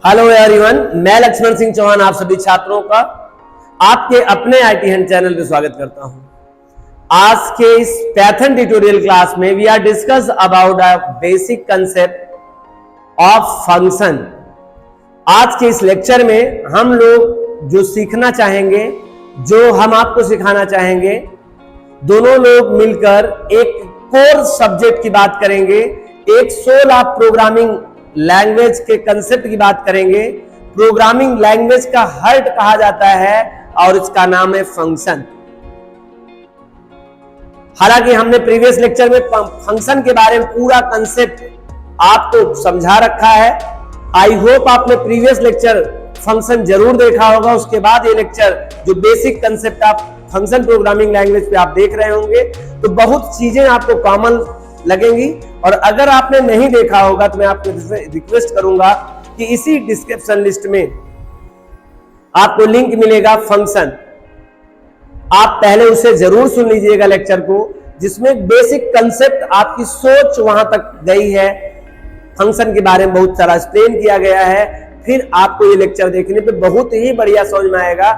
Hello everyone, मैं लक्ष्मण सिंह चौहान आप सभी छात्रों का आपके अपने आईटी हैंड चैनल पे स्वागत करता हूं। आज के इस पैथन ट्यूटोरियल क्लास में we are discuss about a basic concept of function. आज के इस लेक्चर में हम लोग जो सीखना चाहेंगे, जो हम आपको सिखाना चाहेंगे, दोनों लोग मिलकर एक कोर सब्जेक्ट की बात करेंगे, एक सोल ऑफ प्रोग्रामिंग लैंग्वेज के कंसेप्ट की बात करेंगे। प्रोग्रामिंग लैंग्वेज का हार्ट कहा जाता है और इसका नाम है फंक्शन। हालांकि हमने प्रीवियस लेक्चर में फंक्शन के बारे में पूरा कंसेप्ट आपको समझा रखा है। आई होप आपने प्रीवियस लेक्चर फंक्शन जरूर देखा होगा। उसके बाद ये लेक्चर जो बेसिक कंसेप्ट आप फंक्शन प्रोग्रामिंग लैंग्वेज पे आप देख रहे होंगे, तो बहुत चीजें आपको कॉमन लगेंगी। और अगर आपने नहीं देखा होगा तो मैं आपको रिक्वेस्ट करूंगा कि इसी डिस्क्रिप्शन लिस्ट में आपको लिंक मिलेगा फंक्शन, आप पहले उसे जरूर सुन लीजिएगा लेक्चर को, जिसमें बेसिक कंसेप्ट आपकी सोच वहां तक गई है। फंक्शन के बारे में बहुत सारा एक्सप्लेन किया गया है। फिर आपको ये लेक्चर देखने पे बहुत ही बढ़िया समझ में आएगा।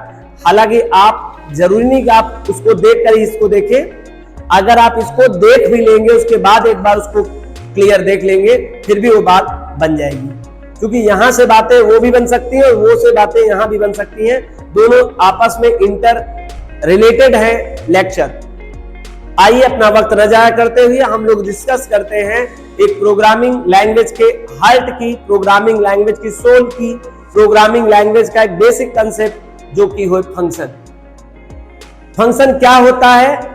हालांकि आप जरूरी नहीं कि आप उसको देखकर ही इसको देखें। अगर आप इसको देख भी लेंगे, उसके बाद एक बार उसको क्लियर देख लेंगे, फिर भी वो बात बन जाएगी। क्योंकि यहां से बातें वो भी बन सकती हैं और वो से बातें यहां भी बन सकती हैं। दोनों आपस में इंटर रिलेटेड है लेक्चर। आइए अपना वक्त न जाया करते हुए हम लोग डिस्कस करते हैं एक प्रोग्रामिंग लैंग्वेज के हार्ट की, प्रोग्रामिंग लैंग्वेज की सोल की, प्रोग्रामिंग लैंग्वेज का एक बेसिक कंसेप्ट जो कि हो फंक्शन। फंक्शन क्या होता है?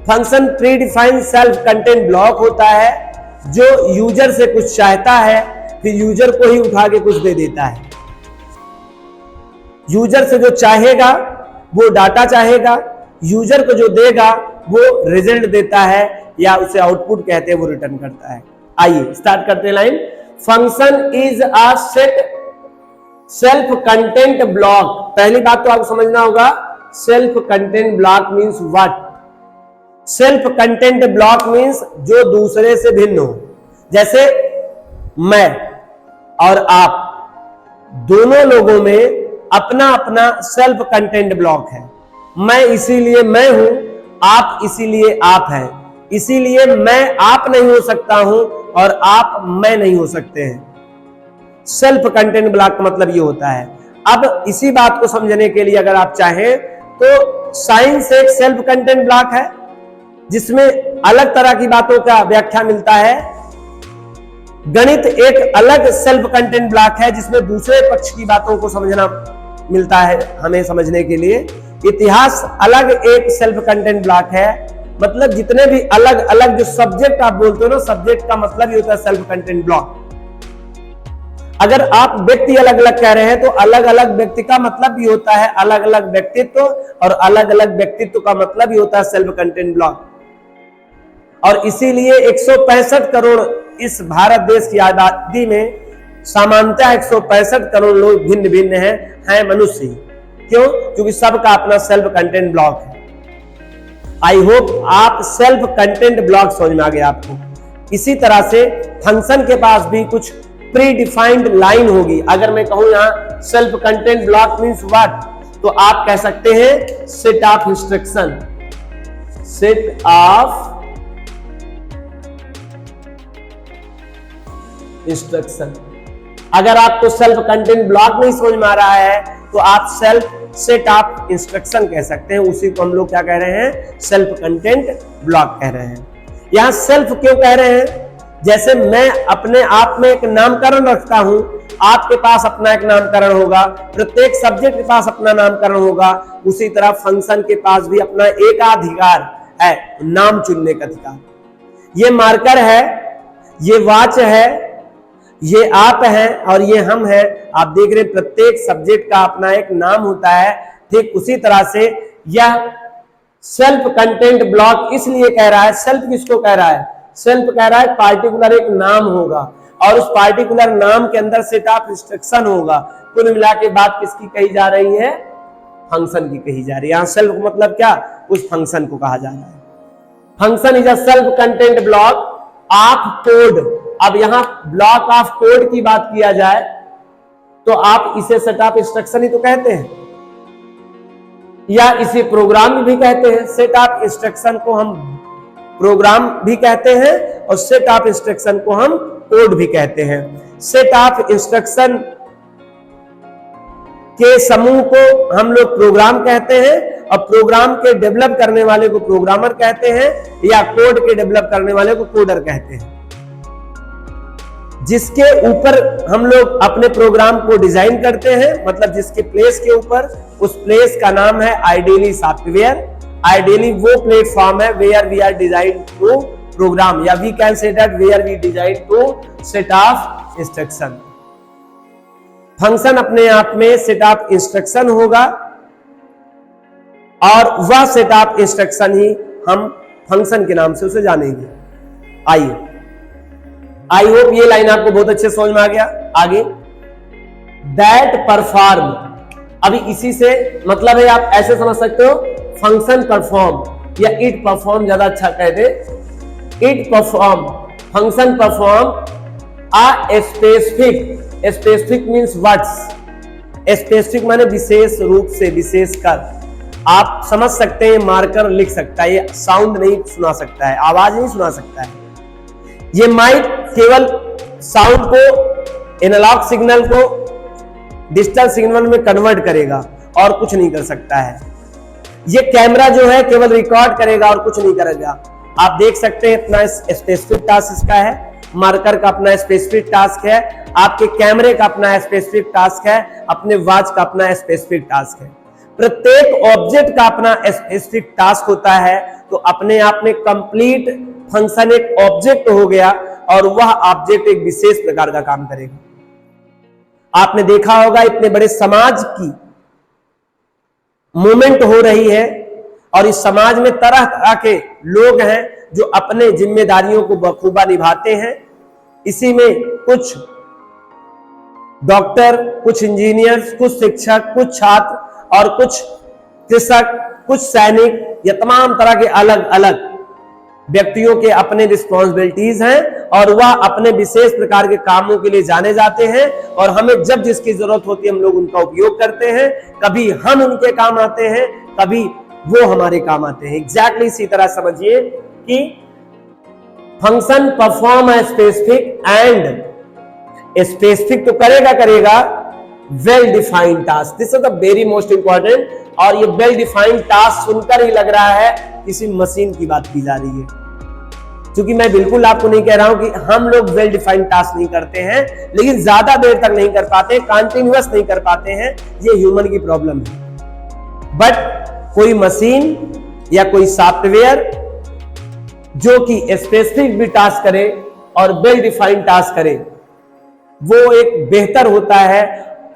Function pre defined self content block होता है जो यूजर से कुछ चाहता है, फिर यूजर को ही उठा के कुछ दे देता है। यूजर से जो चाहेगा वो डाटा चाहेगा, यूजर को जो देगा वो रिजल्ट देता है, या उसे आउटपुट कहते हैं, वो रिटर्न करता है। आइए स्टार्ट करते हैं line. Function is a set self content block. पहली बात तो आपको समझना होगा, self content block means what? Self content block means जो दूसरे से भिन्न हो। जैसे मैं और आप दोनों लोगों में अपना अपना सेल्फ कंटेंट ब्लॉक है। मैं इसीलिए मैं हूं, आप इसीलिए आप हैं। इसीलिए मैं आप नहीं हो सकता हूं और आप मैं नहीं हो सकते हैं। सेल्फ कंटेंट ब्लॉक का मतलब ये होता है। अब इसी बात को समझने के लिए अगर आप चाहें तो साइंस एक सेल्फ कंटेंट ब्लॉक है, जिसमें अलग तरह की बातों का व्याख्या मिलता है। गणित एक अलग सेल्फ कंटेंट ब्लॉक है, जिसमें दूसरे पक्ष की बातों को समझना मिलता है हमें समझने के लिए। इतिहास अलग एक सेल्फ कंटेंट ब्लॉक है। मतलब जितने भी अलग अलग जो सब्जेक्ट आप बोलते हो ना, सब्जेक्ट का मतलब ही होता है सेल्फ कंटेंट ब्लॉक। अगर आप व्यक्ति अलग अलग कह रहे हैं तो अलग अलग व्यक्ति का मतलब भी होता है अलग अलग व्यक्तित्व, और अलग अलग व्यक्तित्व का मतलब भी होता है सेल्फ कंटेंट ब्लॉक। और इसीलिए 165 करोड़ इस भारत देश की आबादी में सामान्यतः 165 करोड़ लोग भिन्न भिन्न हैं मनुष्य। क्यों? क्योंकि सबका अपना सेल्फ कंटेंट ब्लॉक है। आई होप आप सेल्फ कंटेंट ब्लॉक समझ में आ गया आपको। इसी तरह से फंक्शन के पास भी कुछ प्री डिफाइंड लाइन होगी। अगर मैं कहूं यहां self content block means what, तो आप कह सकते हैं set of instruction. Set of instruction. अगर आपको सेल्फ कंटेंट ब्लॉक नहीं समझ में आ रहा है तो आप सेल्फ सेट ऑफ इंस्ट्रक्शन कह सकते हैं। उसी को हम लोग क्या कह रहे हैं? सेल्फ कंटेंट ब्लॉक कह रहे हैं। यहां सेल्फ क्यों कह रहे हैं? जैसे मैं अपने आप में एक नामकरण रखता हूं, आपके पास अपना एक नामकरण होगा, प्रत्येक सब्जेक्ट के पास अपना नामकरण होगा। उसी तरह फंक्शन के पास भी अपना एकाधिकार है, नाम चुनने का अधिकार। ये मार्कर है, ये वॉच है, ये आप हैं और ये हम हैं। आप देख रहे हैं प्रत्येक सब्जेक्ट का अपना एक नाम होता है। ठीक उसी तरह से यह सेल्फ कंटेंट ब्लॉक इसलिए कह रहा है। सेल्फ किसको कह रहा है? सेल्फ कह रहा है पार्टिकुलर एक नाम होगा और उस पार्टिकुलर नाम के अंदर सेट ऑफ इंस्ट्रक्शन होगा। कुल मिला के बात किसकी कही जा रही है? फंक्शन की कही जा रही है। यहां सेल्फ मतलब क्या? उस फंक्शन को कहा जा रहा है। Function is a self content block of code. अब यहां ब्लॉक ऑफ कोड की बात किया जाए तो आप इसे सेट ऑफ इंस्ट्रक्शन ही तो कहते हैं, या इसे प्रोग्राम भी कहते हैं। सेट ऑफ इंस्ट्रक्शन को हम प्रोग्राम भी कहते हैं और सेट ऑफ इंस्ट्रक्शन को हम कोड भी कहते हैं। सेट ऑफ इंस्ट्रक्शन के समूह को हम लोग प्रोग्राम कहते हैं और प्रोग्राम के डेवलप करने वाले को प्रोग्रामर कहते हैं, या कोड के डेवलप करने वाले को कोडर कहते हैं। जिसके ऊपर हम लोग अपने प्रोग्राम को डिजाइन करते हैं, मतलब जिसके प्लेस के ऊपर, उस प्लेस का नाम है आइडियली सॉफ्टवेयर। आइडियली वो प्लेटफॉर्म है where we are design to program, या we can say that where we design to set of instruction. Function अपने आप में सेट ऑफ इंस्ट्रक्शन होगा और वह सेट ऑफ इंस्ट्रक्शन ही हम फंक्शन के नाम से उसे जानेंगे। आइए, आई होप ये लाइन आपको बहुत अच्छे समझ में आ गया। आगे, दैट परफॉर्म, अभी इसी से मतलब है, आप ऐसे समझ सकते हो, फंक्शन परफॉर्म या इट परफॉर्म ज्यादा अच्छा कह दे। It perform, function perform a specific, specific means what's, specific माने विशेष रूप से, विशेष कर। आप समझ सकते हैं, मार्कर लिख सकता है, ये साउंड नहीं सुना सकता है, आवाज नहीं सुना सकता है। ये माइक केवल साउंड को, एनालॉग सिग्नल को डिजिटल सिग्नल में कन्वर्ट करेगा और कुछ नहीं कर सकता है। ये कैमरा जो है केवल रिकॉर्ड करेगा और कुछ नहीं करेगा। आप देख सकते हैं अपना स्पेसिफिक टास्क इसका है, मार्कर का अपना स्पेसिफिक टास्क है, आपके कैमरे का अपना स्पेसिफिक टास्क है, अपने वॉच का अपना स्पेसिफिक टास्क है। प्रत्येक ऑब्जेक्ट का अपना स्पेसिफिक टास्क होता है, तो अपने आप में कंप्लीट फंक्शन एक ऑब्जेक्ट हो गया और वह ऑब्जेक्ट एक विशेष प्रकार का काम करेगा। आपने देखा होगा इतने बड़े समाज की मूवमेंट हो रही है और इस समाज में तरह तरह के लोग हैं जो अपने जिम्मेदारियों को बखूबा निभाते हैं। इसी में कुछ डॉक्टर, कुछ इंजीनियर्स, कुछ शिक्षक, कुछ छात्र और कुछ कृषक, कुछ सैनिक, ये तमाम तरह के अलग अलग व्यक्तियों के अपने रिस्पॉन्सिबिलिटीज हैं और वह अपने विशेष प्रकार के कामों के लिए जाने जाते हैं और हमें जब जिसकी जरूरत होती है हम लोग उनका उपयोग करते हैं। कभी हम उनके काम आते हैं, कभी वो हमारे काम आते हैं। एग्जैक्टली इसी तरह समझिए कि function perform a specific and specific तो करेगा well defined task. This is the very most important. और ये वेल डिफाइंड टास्क सुनकर ही लग रहा है किसी मशीन की बात की जा रही है, क्योंकि मैं बिल्कुल आपको नहीं कह रहा हूं कि हम लोग वेल डिफाइंड टास्क नहीं करते हैं, लेकिन ज्यादा देर तक नहीं कर पाते, कंटिन्यूअस नहीं कर पाते हैं, ये ह्यूमन की प्रॉब्लम है। बट कोई मशीन या कोई सॉफ्टवेयर जो कि स्पेसिफिक भी टास्क करे और वेल डिफाइंड टास्क करे, वो एक बेहतर होता है,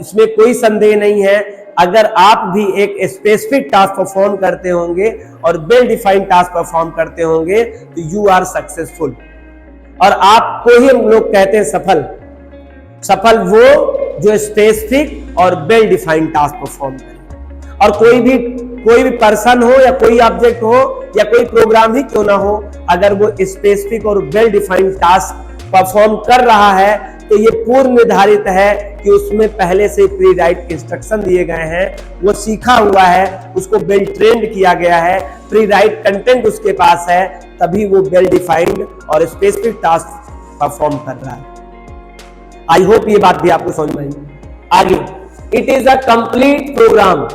इसमें कोई संदेह नहीं है। अगर आप भी एक स्पेसिफिक टास्क परफॉर्म करते होंगे और वेल डिफाइंड टास्क परफॉर्म करते होंगे तो यू आर सक्सेसफुल। और आपको ही हम लोग कहते हैं सफल। सफल वो जो स्पेसिफिक और वेल डिफाइंड टास्क परफॉर्म करे। और कोई भी पर्सन हो या कोई ऑब्जेक्ट हो या कोई प्रोग्राम ही क्यों ना हो, अगर वो स्पेसिफिक और वेल डिफाइंड टास्क परफॉर्म कर रहा है तो ये पूर्व निर्धारित है कि उसमें पहले से प्री राइट इंस्ट्रक्शन दिए गए हैं, वो सीखा हुआ है, उसको वेल ट्रेंड किया गया है, प्री राइट कंटेंट उसके पास है, तभी वो वेल डिफाइंड और स्पेसिफिक टास्क परफॉर्म कर रहा है। आई होप ये बात भी आपको समझ में आई। आगे, it is a complete program.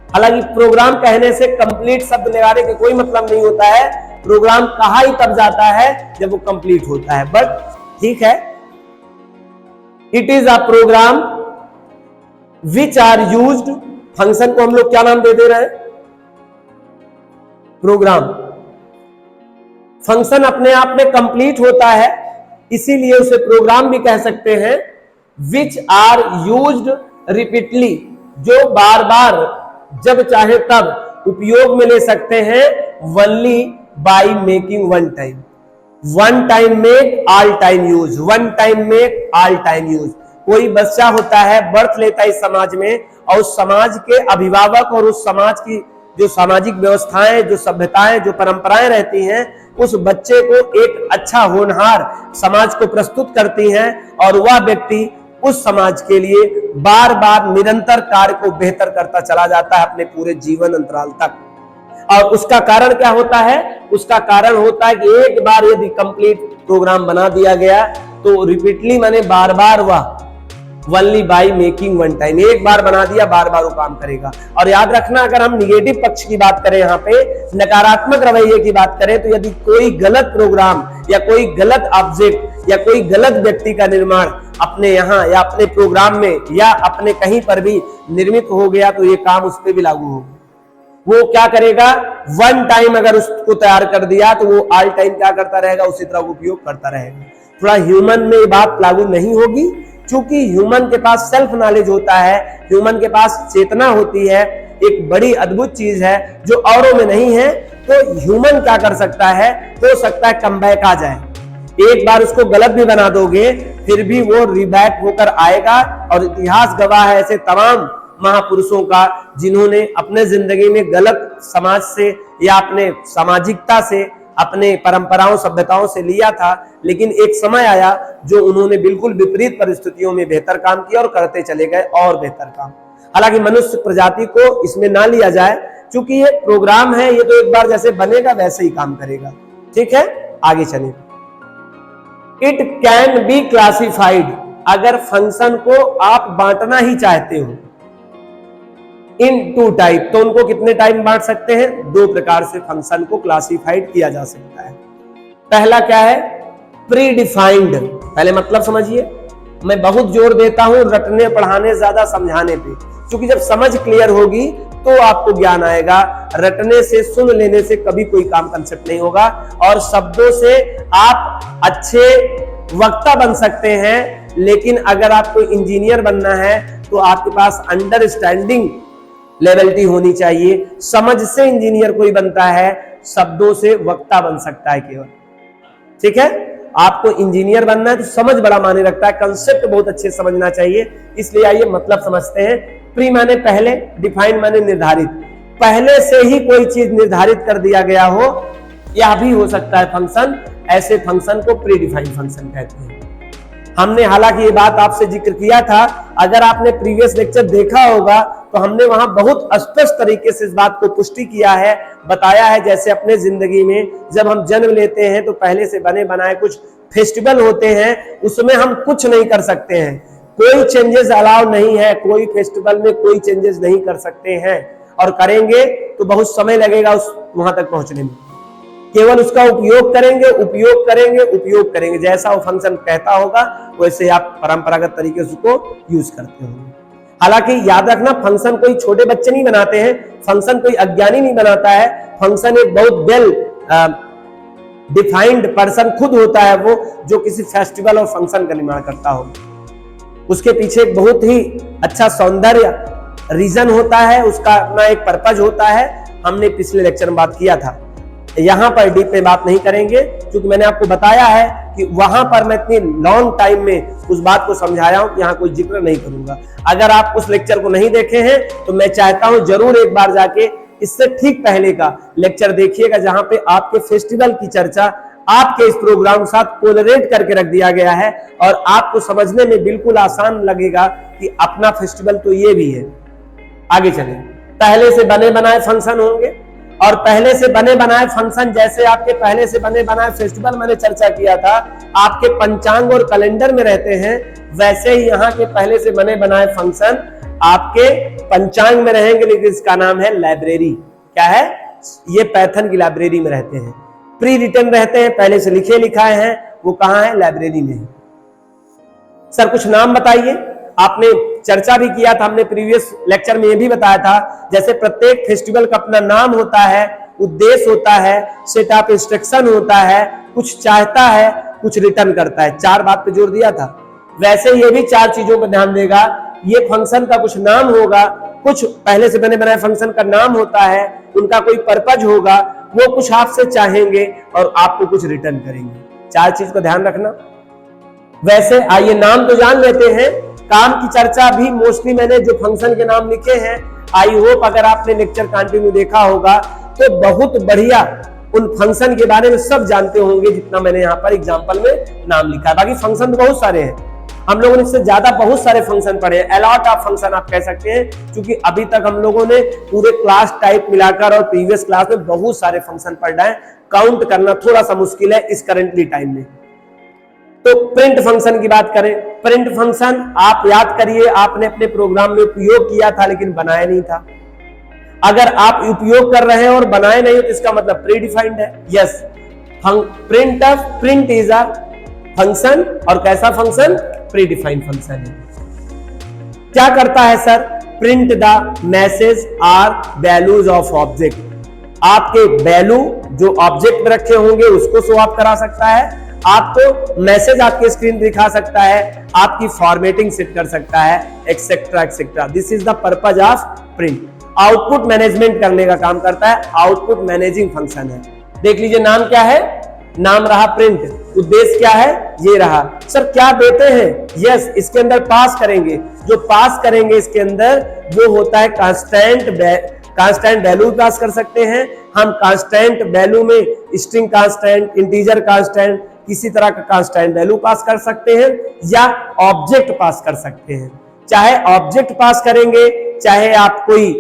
हालांकि प्रोग्राम कहने से कंप्लीट शब्द लगाने का कोई मतलब नहीं होता है। प्रोग्राम कहा ही तब जाता है जब वो कंप्लीट होता है, बट ठीक है। It is a program which are used, function को हम लोग क्या नाम दे रहे हैं? प्रोग्राम। फंक्शन अपने आप में कंप्लीट होता है, इसीलिए उसे प्रोग्राम भी कह सकते हैं। विच आर यूज्ड रिपीटली, जो बार बार जब चाहे तब उपयोग में ले सकते हैं। Only by making one time, one time make all time use, one time make all time use. कोई बच्चा होता है, बर्थ लेता है इस समाज में, और उस समाज के अभिभावक और उस समाज की जो सामाजिक व्यवस्थाएं, जो सभ्यताएं, जो परंपराएं रहती हैं, उस बच्चे को एक अच्छा होनहार समाज को प्रस्तुत करती हैं और वह व्यक्ति उस समाज के लिए बार बार निरंतर कार्य को बेहतर करता चला जाता है अपने पूरे जीवन अंतराल तक। और उसका कारण क्या होता है? उसका कारण होता है कि एक बार यदि कंप्लीट प्रोग्राम बना दिया गया तो रिपीटली मैंने बार बार वह only by making one time, एक बार बना दिया बार बार वो काम करेगा। और याद रखना, अगर हम निगेटिव पक्ष की बात करें, यहाँ पे नकारात्मक रवैये की बात करें, तो यदि कोई गलत प्रोग्राम या कोई गलत ऑब्जेक्ट या कोई गलत व्यक्ति का निर्माण अपने यहाँ या अपने प्रोग्राम में या अपने कहीं पर भी निर्मित हो गया तो ये काम उस पर भी लागू होगा। वो क्या करेगा? वन टाइम अगर उसको तैयार कर दिया तो वो ऑल टाइम क्या करता रहेगा? उसी तरह उपयोग करता रहेगा। थोड़ा ह्यूमन में ये बात लागू नहीं होगी, क्योंकि ह्यूमन के पास सेल्फ नॉलेज होता है, ह्यूमन के पास चेतना होती है, एक बड़ी अद्भुत चीज है जो औरों में नहीं है। तो ह्यूमन क्या कर सकता है? हो सकता है कमबैक आ जाए, एक बार उसको गलत भी बना दोगे फिर भी वो रिबैक होकर आएगा। और इतिहास गवाह है ऐसे तमाम महापुरुषों का जिन्होंने अपने जिंदगी में गलत समाज से या अपने सामाजिकता से, अपने परंपराओं सभ्यताओं से लिया था, लेकिन एक समय आया जो उन्होंने बिल्कुल विपरीत परिस्थितियों में बेहतर काम किया और करते चले गए और बेहतर काम। हालांकि मनुष्य प्रजाति को इसमें ना लिया जाए, क्योंकि ये प्रोग्राम है, ये तो एक बार जैसे बनेगा वैसे ही काम करेगा। ठीक है, आगे चलिए। इट कैन बी क्लासिफाइड, अगर फंक्शन को आप बांटना ही चाहते हो इन टू टाइप, तो उनको कितने टाइप बांट सकते हैं? दो प्रकार से फंक्शन को क्लासिफाइड किया जा सकता है। पहला क्या है? Pre defined. पहले मतलब समझिए, मैं बहुत जोर देता हूं रटने पढ़ाने ज्यादा समझाने पे, क्योंकि जब समझ क्लियर होगी तो आपको ज्ञान आएगा। रटने से, सुन लेने से कभी कोई काम कंसेप्ट नहीं होगा। और शब्दों से आप अच्छे वक्ता बन सकते हैं, लेकिन अगर आपको इंजीनियर बनना है तो आपके पास अंडरस्टैंडिंग लेवलिटी होनी चाहिए। समझ से इंजीनियर कोई बनता है, शब्दों से वक्ता बन सकता है केवल। ठीक है, आपको इंजीनियर बनना है तो समझ बड़ा मायने रखता है, कंसेप्ट बहुत अच्छे समझना चाहिए। इसलिए आइए मतलब समझते हैं। प्री माने पहले, डिफाइन माने निर्धारित। पहले से ही कोई चीज निर्धारित कर दिया गया हो, यह भी हो सकता है फंक्शन। ऐसे फंक्शन को प्री डिफाइंड फंक्शन कहते हैं। हमने हालांकि ये बात आपसे जिक्र किया था, अगर आपने प्रीवियस लेक्चर देखा होगा तो हमने वहां बहुत स्पष्ट तरीके से इस बात को पुष्टि किया है, बताया है। जैसे अपने जिंदगी में जब हम जन्म लेते हैं तो पहले से बने बनाए कुछ फेस्टिवल होते हैं, उसमें हम कुछ नहीं कर सकते हैं, कोई चेंजेस अलाउ नहीं है, कोई फेस्टिवल में कोई चेंजेस नहीं कर सकते हैं। और करेंगे तो बहुत समय लगेगा उस वहां तक पहुंचने में। केवल उसका उपयोग करेंगे, उपयोग करेंगे, उपयोग करेंगे, जैसा वो फंक्शन कहता होगा वैसे आप परंपरागत तरीके से उसको यूज करते होंगे। हालांकि याद रखना, फंक्शन कोई छोटे बच्चे नहीं बनाते हैं, फंक्शन कोई अज्ञानी नहीं बनाता है। फंक्शन एक बहुत वेल डिफाइंड पर्सन खुद होता है वो, जो किसी फेस्टिवल और फंक्शन का निर्माण करता हो। उसके पीछे एक बहुत ही अच्छा सौंदर्य रीजन होता है, उसका अपना एक पर्पज होता है। हमने पिछले लेक्चर में बात किया था, यहां पर डीप में बात नहीं करेंगे, क्योंकि मैंने आपको बताया है कि वहां पर मैं इतनी लॉन्ग टाइम में उस बात को समझाया हूं कि यहां कोई जिक्र नहीं करूंगा। अगर आप उस लेक्चर को नहीं देखे हैं तो मैं चाहता हूं जरूर एक बार जाके इससे ठीक पहले का लेक्चर देखिएगा, जहां पे आपके फेस्टिवल की चर्चा आपके इस प्रोग्राम के साथ कोलरेट करके रख दिया गया है, और आपको समझने में बिल्कुल आसान लगेगा कि अपना फेस्टिवल तो ये भी है। आगे चलें। पहले से बने बनाए फंक्शन होंगे, और पहले से बने बनाए फंक्शन जैसे आपके पहले से बने बनाए फेस्टिवल मैंने चर्चा किया था आपके पंचांग और कैलेंडर में रहते हैं, वैसे ही यहाँ के पहले से बने बनाए फंक्शन आपके पंचांग में रहेंगे, लेकिन इसका नाम है लाइब्रेरी। क्या है? ये पैथन की लाइब्रेरी में रहते हैं। प्री रिटन रहते हैं, पहले से लिखे लिखाए हैं, वो कहाँ है? लाइब्रेरी में। सर कुछ नाम बताइए। आपने चर्चा भी किया था, हमने प्रीवियस लेक्चर में ये भी बताया था, जैसे प्रत्येक फेस्टिवल का अपना नाम होता है, उद्देश्य होता है, सेट ऑफ इंस्ट्रक्शन होता है, कुछ चाहता है, कुछ रिटर्न करता है। चार बात पे जोर दिया था। वैसे ये भी चार चीजों पर ध्यान देगा। ये फंक्शन का कुछ नाम होगा, कुछ पहले से बने बनाए फंक्शन का नाम होता है, उनका कोई पर्पज होगा, वो कुछ आपसे चाहेंगे और आपको कुछ रिटर्न करेंगे। चार चीज का ध्यान रखना। वैसे आइए नाम तो जान लेते हैं, काम की चर्चा भी मोस्टली मैंने जो फंक्शन के नाम लिखे हैं, आई होप अगर आपने लेक्चर कंटिन्यू देखा होगा तो बहुत बढ़िया उन फंक्शन के बारे में सब जानते होंगे, जितना मैंने यहाँ पर एग्जांपल में नाम लिखा है। बाकी फंक्शन तो बहुत सारे हैं, हम लोगों ने इससे ज्यादा बहुत सारे फंक्शन पढ़े हैं, अलॉट ऑफ फंक्शन आप कह सकते हैं, क्योंकि अभी तक हम लोगों ने पूरे क्लास टाइप मिलाकर और प्रीवियस क्लास में बहुत सारे फंक्शन पढ़ा है। काउंट करना थोड़ा सा मुश्किल है इस करंटली टाइम में। तो प्रिंट फंक्शन की बात करें, प्रिंट फंक्शन आप याद करिए, आपने अपने प्रोग्राम में उपयोग किया था लेकिन बनाया नहीं था। अगर आप उपयोग कर रहे हैं और बनाए नहीं तो इसका मतलब प्री डिफाइंड है। Yes, print is a function, और कैसा फंक्शन? प्री डिफाइंड फंक्शन है। क्या करता है sir? Print the message or values of object. आपके वैल्यू जो ऑब्जेक्ट में रखे होंगे उसको शो ऑफ करा सकता है, आपको मैसेज आपके स्क्रीन दिखा सकता है, आपकी फॉर्मेटिंग सेट कर सकता है, etcetera etcetera. This is the purpose of print. Output management करने का काम करता है, आउटपुट मैनेजिंग फंक्शन है। देख लीजिए नाम क्या है, नाम रहा प्रिंट, उद्देश्य क्या है, ये रहा। सर क्या देते हैं? यस, इसके अंदर पास करेंगे, जो पास करेंगे इसके अंदर वो होता है कांस्टेंट वैल्यू पास कर सकते हैं हम। कांस्टेंट वैल्यू में स्ट्रिंग कांस्टेंट, इंटीजर कांस्टेंट, किसी तरह का कांस्टेंट वैल्यू पास कर सकते हैं या ऑब्जेक्ट पास कर सकते हैं। चाहे ऑब्जेक्ट पास करेंगे, चाहे आप कोई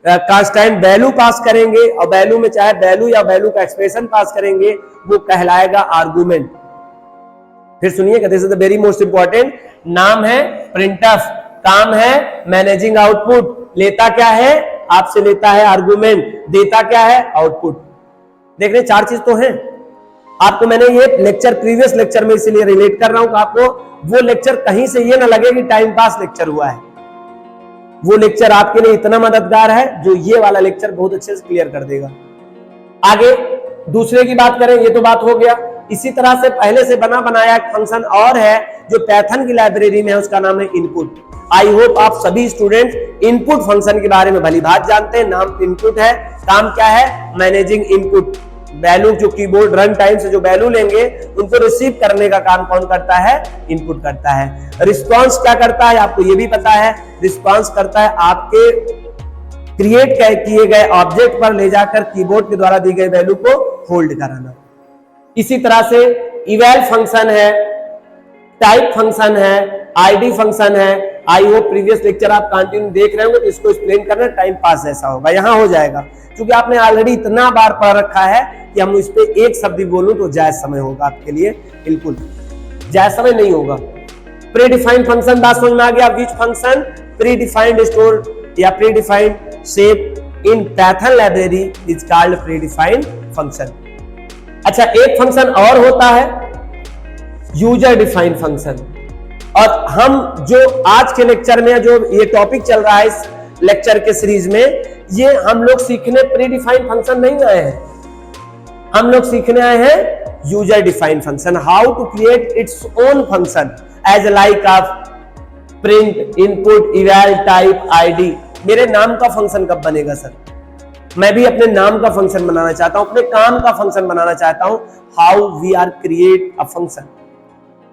कांस्टेंट वैल्यू पास करेंगे, और वैल्यू में चाहे वैल्यू या वैल्यू का एक्सप्रेशन पास करेंगे, वो कहलाएगा आर्गुमेंट। फिर सुनिएगा, this is the very most important. नाम है प्रिंटफ, काम है मैनेजिंग आउटपुट। लेता क्या है? आपसे लेता है आर्गुमेंट, देता क्या है? आउटपुट। देख रहे 4 चीज तो हैं। आपको मैंने ये लेक्चर प्रीवियस लेक्चर में इसलिए रिलेट कर रहा हूं कि आपको वो लेक्चर कहीं से ये ना लगे कि टाइम पास लेक्चर हुआ है। वो लेक्चर आपके लिए इतना मददगार है जो ये वाला लेक्चर बहुत अच्छे से क्लियर कर देगा। आगे दूसरे की बात करें, ये तो बात हो गया। इसी तरह से पहले से बना बनाया एक फंक्शन और है जो पाइथन की लाइब्रेरी में है, उसका नाम है इनपुट। आई होप आप सभी स्टूडेंट इनपुट फंक्शन के बारे में भली भांति जानते हैं। नाम इनपुट है, काम क्या है? Managing input. वैल्यू जो कीबोर्ड रन टाइम से जो वैल्यू लेंगे उनको रिसीव करने का काम कौन करता है? इनपुट करता है। रिस्पांस क्या करता है? आपको ये भी पता है, रिस्पांस करता है आपके क्रिएट किए गए ऑब्जेक्ट पर ले जाकर कीबोर्ड के द्वारा दी गई वैल्यू को होल्ड कराना। इसी तरह से इवैल फंक्शन है, टाइप फंक्शन है, आईडी फंक्शन है। आई होप प्रीवियस लेक्चर आप कंटिन्यू देख रहे होंगे तो इसको एक्सप्लेन करना टाइम पास जैसा होगा, यहां हो जाएगा, क्योंकि आपने ऑलरेडी इतना बार पढ़ रखा है कि हम इस पे एक शब्द भी बोलूं तो जायज समय होगा आपके लिए, बिल्कुल जायज समय नहीं होगा। प्री डिफाइंड फंक्शन बात समझ में आ गया। Which function? Predefined store या predefined shape in Python library is called predefined function. अच्छा, एक फंक्शन और होता है यूजर डिफाइंड फंक्शन। और हम जो आज के लेक्चर में जो ये टॉपिक चल रहा है इस लेक्चर के सीरीज में, ये हम लोग सीखने प्री डिफाइंड फंक्शन नहीं आए हैं, हम लोग सीखने आए हैं user defined function. How to create its own function as like of print, input, eval, type, ID. मेरे नाम का फंक्शन कब बनेगा सर? मैं भी अपने नाम का फंक्शन बनाना चाहता हूं, अपने काम का फंक्शन बनाना चाहता हूं। How we are create a function,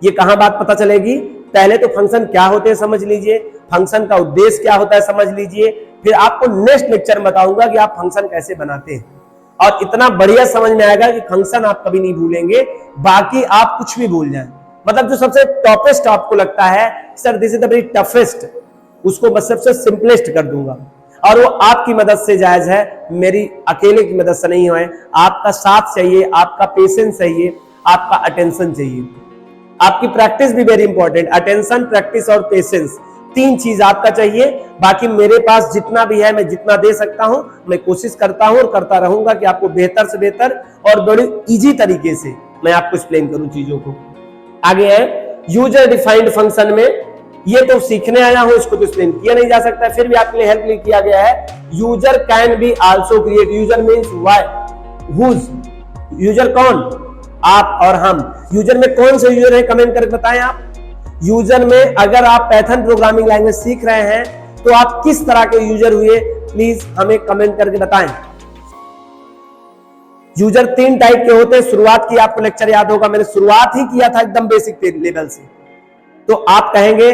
ये कहां बात पता चलेगी? पहले तो फंक्शन क्या होते हैं समझ लीजिए, फंक्शन का उद्देश्य क्या होता है समझ लीजिए, फिर आपको नेक्स्ट लेक्चर में बताऊंगा कि आप फंक्शन कैसे बनाते हैं। और इतना बढ़िया समझ में आएगा कि फंक्शन आप कभी नहीं भूलेंगे, बाकी आप कुछ भी भूल जाएं। मतलब जो सबसे टॉपेस्ट आपको लगता है sir this is the very toughest, उसको बस सबसे सिंपलेस्ट कर दूंगा, और वो आपकी मदद से जायज है, मेरी अकेले की मदद से नहीं है। आपका साथ चाहिए, आपका पेशेंस चाहिए, आपका अटेंशन चाहिए, आपकी प्रैक्टिस भी वेरी इंपॉर्टेंट। अटेंशन, प्रैक्टिस और पेशेंस, 3 चीज आपका चाहिए। बाकी मेरे पास जितना भी है, मैं जितना दे सकता हूं मैं कोशिश करता हूं और करता रहूंगा कि आपको बेहतर से बेहतर और बड़ी इजी तरीके से मैं आपको एक्सप्लेन करूं चीजों को। आगे है यूजर डिफाइंड फंक्शन में, ये तो सीखने आया हूं, इसको तो एक्सप्लेन किया नहीं जा सकता, फिर भी आपके लिए हेल्प किया गया है। User can be also create, user means why, whose, user कौन? आप और हम। यूजर में कौन से यूजर है कमेंट करके बताएं आप। यूजर में अगर आप पाइथन प्रोग्रामिंग लैंग्वेज सीख रहे हैं तो आप किस तरह के यूजर हुए, प्लीज हमें कमेंट करके बताएं। यूजर 3 टाइप के होते हैं, शुरुआत की आपको लेक्चर याद होगा, मैंने शुरुआत ही किया था एकदम बेसिक लेवल से। तो आप कहेंगे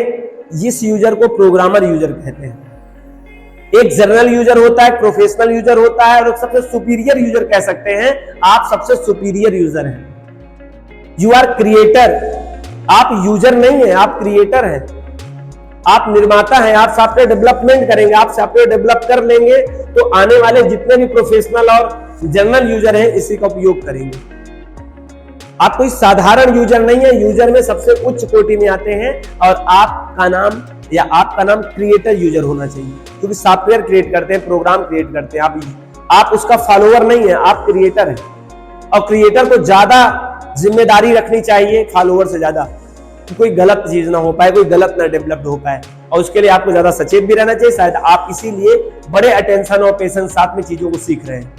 इस यूजर को प्रोग्रामर यूजर कहते हैं। एक जनरल यूजर होता है, प्रोफेशनल यूजर होता है, और एक सबसे सुपीरियर यूजर कह सकते हैं। आप सबसे सुपीरियर यूजर हैं। यू आर क्रिएटर, आप यूजर नहीं है, आप क्रिएटर हैं, आप निर्माता हैं, आप सॉफ्टवेयर डेवलपमेंट करेंगे, आप सॉफ्टवेयर डेवलप कर लेंगे तो आने वाले जितने भी प्रोफेशनल और जनरल यूजर हैं इसी का उपयोग करेंगे। आप कोई साधारण यूजर नहीं है, यूजर में सबसे उच्च कोटि में आते हैं और आपका नाम क्रिएटर यूजर होना चाहिए, क्योंकि सॉफ्टवेयर क्रिएट करते हैं, प्रोग्राम क्रिएट करते हैं, आप उसका फॉलोअर नहीं है, आप क्रिएटर हैं। और क्रिएटर को ज्यादा जिम्मेदारी रखनी चाहिए फॉलोअर से ज्यादा, कि कोई गलत चीज ना हो पाए, कोई गलत ना डेवलप हो पाए, और उसके लिए आपको ज्यादा सचेत भी रहना चाहिए। शायद आप इसीलिए बड़े अटेंशन और पेशेंस साथ में चीजों को सीख रहे हैं।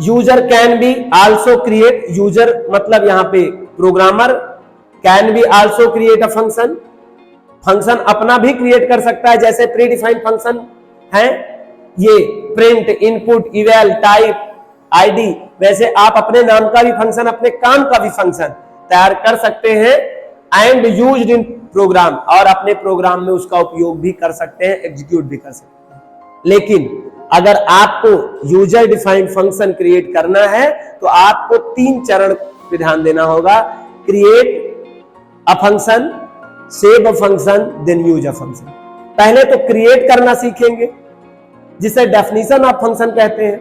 User can be also create, user मतलब यहां पे programmer, can be also create a function, function अपना भी क्रिएट कर सकता है। जैसे प्री डिफाइंड फंक्शन है ये print, input, eval, type, ID, वैसे आप अपने नाम का भी फंक्शन, अपने काम का भी फंक्शन तैयार कर सकते हैं एंड यूज्ड इन प्रोग्राम, और अपने प्रोग्राम में उसका उपयोग भी कर सकते हैं, एग्जीक्यूट भी कर सकते हैं। लेकिन अगर आपको यूजर डिफाइंड फंक्शन क्रिएट करना है तो आपको 3 चरण पे ध्यान देना होगा। Create a function, save a function, then use a function. पहले तो क्रिएट करना सीखेंगे जिसे डेफिनेशन ऑफ फंक्शन कहते हैं,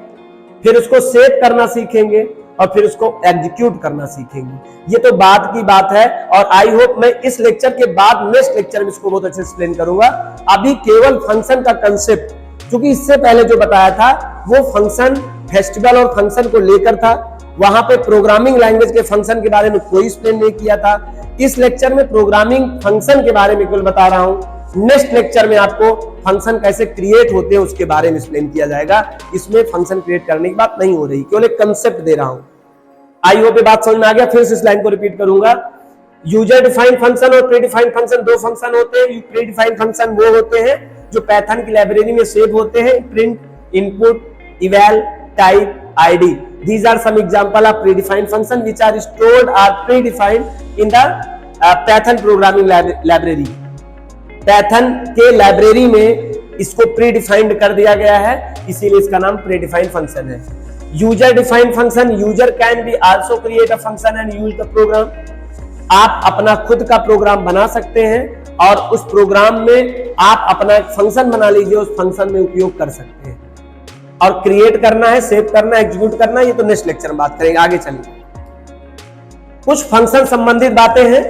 फिर उसको सेव करना सीखेंगे और फिर उसको एग्जीक्यूट करना सीखेंगे। ये तो बाद की बात है और आई होप मैं इस लेक्चर के बाद नेक्स्ट लेक्चर में इसको बहुत अच्छे से एक्सप्लेन करूंगा। अभी केवल फंक्शन का कंसेप्ट, क्योंकि इससे पहले जो बताया था वो फंक्शन फेस्टिवल और फंक्शन को लेकर था, वहां पे प्रोग्रामिंग लैंग्वेज के फंक्शन के बारे में कोई एक्सप्लेन नहीं किया था। इस लेक्चर में प्रोग्रामिंग फंक्शन के बारे में केवल बता रहा हूं। नेक्स्ट लेक्चर में आपको फंक्शन कैसे क्रिएट होते हैं उसके बारे में एक्सप्लेन किया जाएगा। इसमें फंक्शन क्रिएट करने की बात नहीं हो रही, केवल एक कंसेप्ट दे रहा हूं। आई होप ये बात समझ में आ गया। फिर से इस लाइन को रिपीट करूंगा। यूजर डिफाइंड फंक्शन और प्री डिफाइंड फंक्शन, 2 फंक्शन होते हैं। प्री डिफाइंड फंक्शन वो होते हैं जो पाइथन की लाइब्रेरी में सेव होते हैं, print, input, eval, type, ID. These are some example of predefined function which are stored or predefined in the Python programming library. Python के लाइब्रेरी में इसको प्रीडिफाइंड कर दिया गया है, इसीलिए इसका नाम प्रीडिफाइंड फंक्शन है। User defined function, user can be also create a function and use the program. आप अपना खुद का प्रोग्राम बना सकते हैं और उस प्रोग्राम में आप अपना एक फंक्शन बना लीजिए, उस फंक्शन में उपयोग कर सकते हैं। और क्रिएट करना है, सेव करना है, एग्जीक्यूट करना है, ये तो नेक्स्ट लेक्चर में बात करेंगे। आगे चलिए, कुछ फंक्शन संबंधित बातें हैं,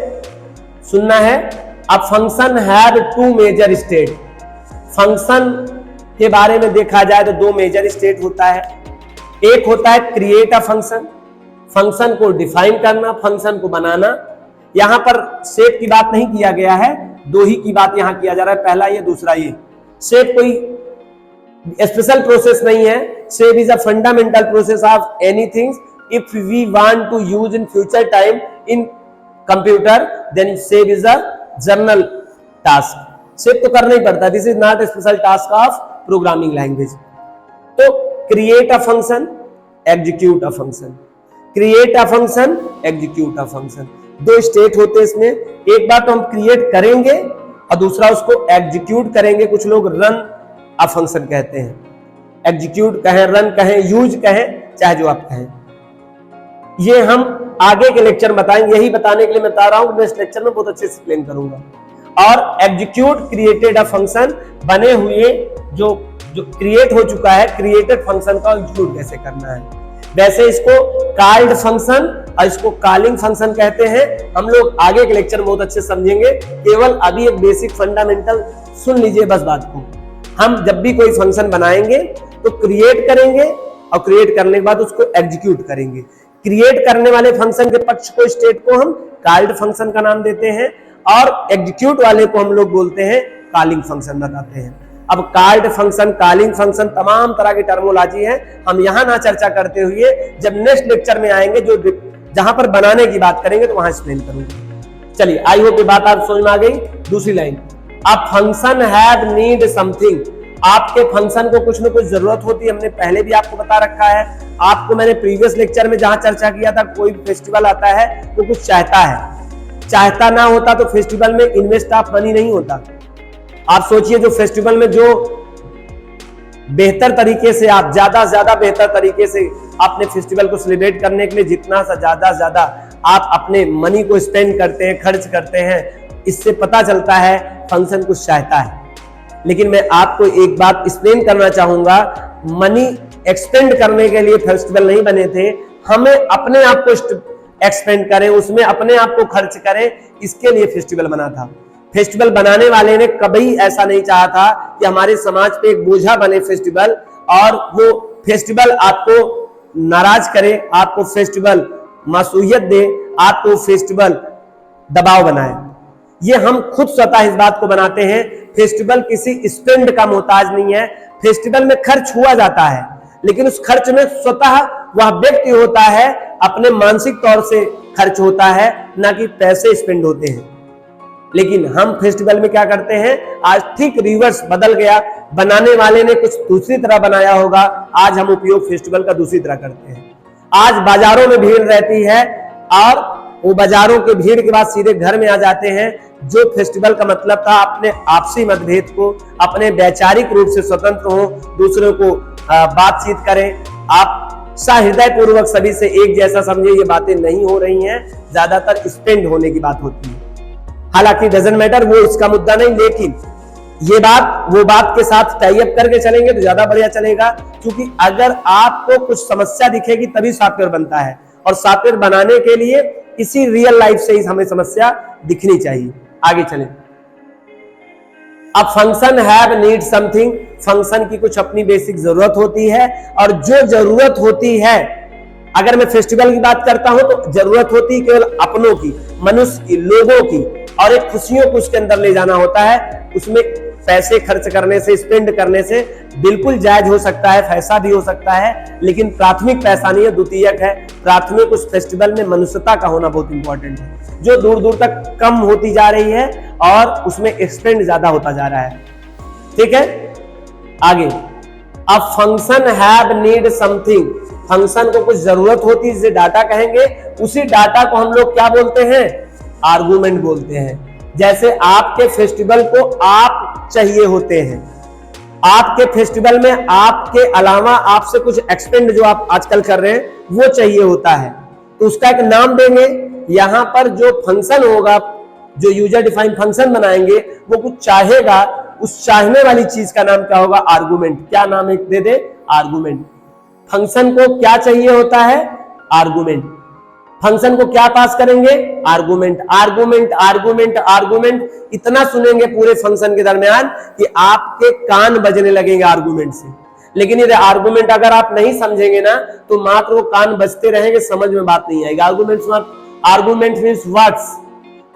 सुनना है। अब function have 2 major state. Function के बारे में देखा जाए तो 2 मेजर स्टेट होता है। एक होता है क्रिएट अ फंक्शन, फंक्शन को डिफाइन करना, फंक्शन को बनाना। यहां पर सेव की बात नहीं किया गया है, 2 ही की बात यहां किया जा रहा है, पहला ये दूसरा ये। सेव कोई स्पेशल प्रोसेस नहीं है। Save is a fundamental process of anything if we want to use in future time in computer, then save is a general task. Save तो करना ही पड़ता है, this is not a special task of programming language. तो create a function, execute a function, create a function, execute a function, 2 state होते हैं इसमें। एक बार तो हम क्रिएट करेंगे और दूसरा उसको एग्जीक्यूट करेंगे। कुछ लोग रन अ फंक्शन कहते हैं, एग्जीक्यूट कहें, रन कहें, यूज कहें, चाहे जो आप कहें। ये हम आगे के लेक्चर में बताएंगे, यही बताने के लिए मैं बता रहा हूं, नेक्स्ट लेक्चर में बहुत अच्छे से एक्सप्लेन करूंगा। और एग्जीक्यूट क्रिएटेड अ फंक्शन, बने हुए जो क्रिएट हो चुका है क्रिएटेड फंक्शन का एग्जीक्यूट कैसे करना है। वैसे इसको कॉल्ड फंक्शन और इसको कॉलिंग फंक्शन कहते हैं। हम लोग आगे के लेक्चर में बहुत अच्छे समझेंगे, केवल अभी एक बेसिक फंडामेंटल सुन लीजिए बस बात को। हम जब भी कोई फंक्शन बनाएंगे तो क्रिएट करेंगे और क्रिएट करने के बाद उसको एग्जीक्यूट करेंगे। क्रिएट करने वाले फंक्शन के पक्ष को, स्टेट को हम कॉल्ड फंक्शन का नाम देते हैं और एग्जीक्यूट वाले को हम लोग बोलते हैं कॉलिंग फंक्शन बताते हैं। अब कॉल्ड फंक्शन, कॉलिंग फंक्शन, तमाम तरह की टर्मोलॉजी है, हम यहां ना चर्चा करते हुए जब नेक्स्ट लेक्चर में आएंगे जो जहां पर बनाने की बात करेंगे तो वहां एक्सप्लेन करूंगा। चलिए, आई होप ये बात आप समझ में आ गई। दूसरी line, a function have need something. आपके फंक्शन को कुछ न कुछ जरूरत होती है, हमने पहले भी आपको बता रखा है। आपको मैंने प्रीवियस लेक्चर में जहां चर्चा किया था, कोई फेस्टिवल आता है तो कुछ चाहता है, चाहता ना होता तो फेस्टिवल में इन्वेस्ट ऑफ मनी नहीं होता। आप सोचिए, जो फेस्टिवल में जो बेहतर तरीके से आप ज्यादा बेहतर तरीके से अपने फेस्टिवल को सेलिब्रेट करने के लिए जितना सा ज्यादा आप अपने मनी को स्पेंड करते हैं, खर्च करते हैं, इससे पता चलता है फंक्शन कुछ चाहता है। लेकिन मैं आपको एक बात एक्सप्लेन करना चाहूंगा, मनी एक्सपेंड करने के लिए फेस्टिवल नहीं बने थे, हमें अपने आप को एक्सपेंड करें, उसमें अपने आप को खर्च करें, इसके लिए फेस्टिवल बना था। फेस्टिवल बनाने वाले ने कभी ऐसा नहीं चाहा था कि हमारे समाज पे एक बोझा बने फेस्टिवल, और वो फेस्टिवल आपको नाराज करे, आपको फेस्टिवल मासूहियत दे, आपको फेस्टिवल दबाव बनाए। ये हम खुद स्वतः इस बात को बनाते हैं। फेस्टिवल किसी स्पेंड का मोहताज नहीं है। फेस्टिवल में खर्च हुआ जाता है, लेकिन उस खर्च में स्वतः वह व्यक्ति होता है, अपने मानसिक तौर से खर्च होता है, ना कि पैसे स्पेंड होते हैं। लेकिन हम फेस्टिवल में क्या करते हैं, आज ठीक रिवर्स बदल गया। बनाने वाले ने कुछ दूसरी तरह बनाया होगा, आज हम उपयोग फेस्टिवल का दूसरी तरह करते हैं। आज बाजारों में भीड़ रहती है, और वो बाजारों की भीड़ के बाद सीधे घर में आ जाते हैं। जो फेस्टिवल का मतलब था अपने आपसी मतभेद को, अपने वैचारिक रूप से स्वतंत्र हो, दूसरों को बातचीत करें, आप सहृदय पूर्वक सभी से एक जैसा समझे, ये बातें नहीं हो रही हैं। ज्यादातर स्पेंड होने की बात होती है। हालांकि डजंट मैटर, वो इसका मुद्दा नहीं, लेकिन ये बात वो बात के साथ टाई अप करके चलेंगे तो ज्यादा बढ़िया चलेगा। क्योंकि अगर आपको कुछ समस्या दिखेगी तभी सॉफ्टवेयर बनता है, और सॉफ्टवेयर बनाने के लिए इसी रियल लाइफ से ही हमें समस्या दिखनी चाहिए। आगे चलें। अब function have need something, function की कुछ अपनी बेसिक जरूरत होती है, और जो जरूरत होती है, अगर मैं फेस्टिवल की बात करता हूं तो जरूरत होती है केवल अपनों की, मनुष्य की, लोगों की, और एक खुशियों को उसके अंदर ले जाना होता है। उसमें पैसे खर्च करने से, स्पेंड करने से बिल्कुल जायज हो सकता है, पैसा भी हो सकता है, लेकिन प्राथमिक पैसा नहीं है, द्वितीयक है। प्राथमिक उस फेस्टिवल में मनुष्यता का होना बहुत इंपॉर्टेंट है, जो दूर दूर तक कम होती जा रही है, और उसमें एक्सपेंड ज्यादा होता जा रहा है। ठीक है, आगे। अब function have need something, function को कुछ जरूरत होती है, जिसे डाटा कहेंगे। उसी डाटा को हम लोग क्या बोलते हैं, आर्गुमेंट बोलते हैं। जैसे आपके फेस्टिवल को आप चाहिए होते हैं, आपके फेस्टिवल में आपके अलावा आपसे कुछ एक्सपेंड जो आप आजकल कर रहे हैं वो चाहिए होता है, तो उसका एक नाम देंगे। यहां पर जो फंक्शन होगा, जो यूजर डिफाइंड फंक्शन बनाएंगे, वो कुछ चाहेगा, उस चाहने वाली चीज का नाम क्या होगा, आर्गुमेंट। क्या नाम एक दे दे, आर्गुमेंट। फंक्शन को क्या चाहिए होता है, आर्गुमेंट। फंक्शन को क्या पास करेंगे, आर्गुमेंट। आर्गुमेंट आर्गुमेंट आर्गुमेंट, इतना सुनेंगे पूरे फंक्शन के दरमियान कि आपके कान बजने लगेंगे आर्गुमेंट से। लेकिन ये आर्गुमेंट अगर आप नहीं समझेंगे ना, तो मात्र वो कान बजते रहेंगे, समझ में बात नहीं आएगी। Argument means what's,